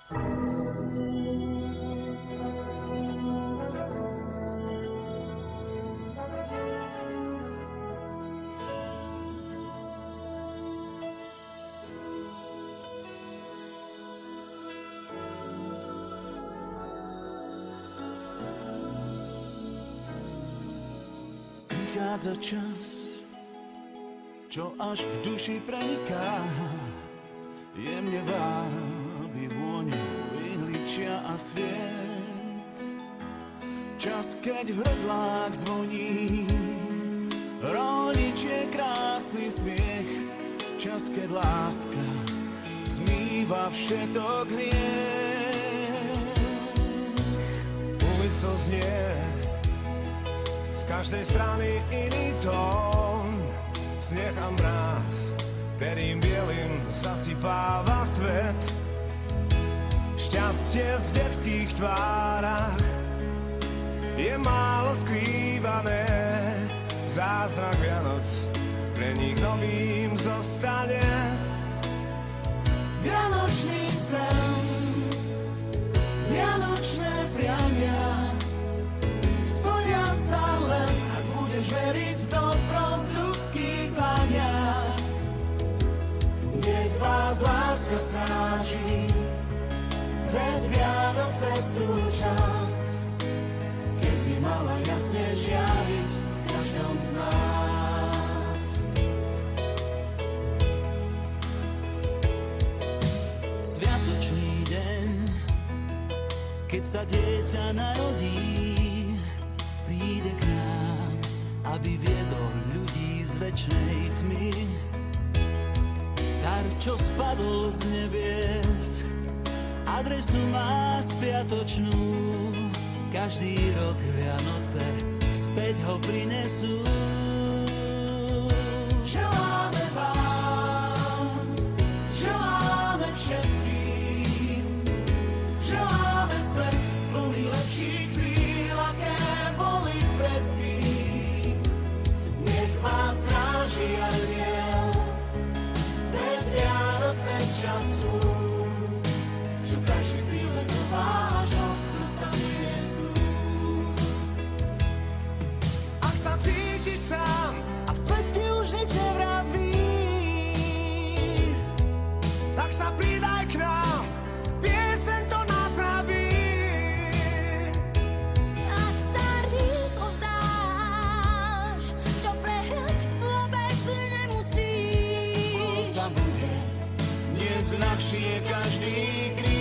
Prichádza čas, čo až k duši preniká, jemne vábi vôňou ihličia a sviec. Čas, keď hrdlák zvoní, rolničie krásny smiech. Čas, keď láska zmýva všetok hriech. Ulicou znie z každej strany iný tón, sneh a mráz, ktorým bielým zasypáva svet. Šťastie v detských tvárach je málo skrývané, zázrak Vianoc pre nich novým zostane. Vianočný sen, vianočné priania splnia sa len, ak budeš veriť v dobrom v ľudských dlaniach. Nech vás láska stráži, veď Vianoce sú čas, keď by mala jasne žiariť v každom z nás. Sviatočný deň, keď sa dieťa narodí, príde k nám, aby viedol ľudí z večnej tmy. Dar, čo spadol z nebies, adresu má spiatočnú. Každý rok Vianoce späť ho prinesú. Želáme vám, želáme všetkým, želáme svet plný lepších chvíľ, aké boli predtým. Nech vás stráži anjel, veď Vianoce času, že krajšie chvíle do vášho srdca prinesú. Ak sa cítiš sám A svet ti už nič nevraví, tak sa pridaj k nám, pieseň to napraví. Ak sa rýchlo vzdáš, čo prehrať vôbec nemusíš. Zabude, dnes ľahšie každý kríž.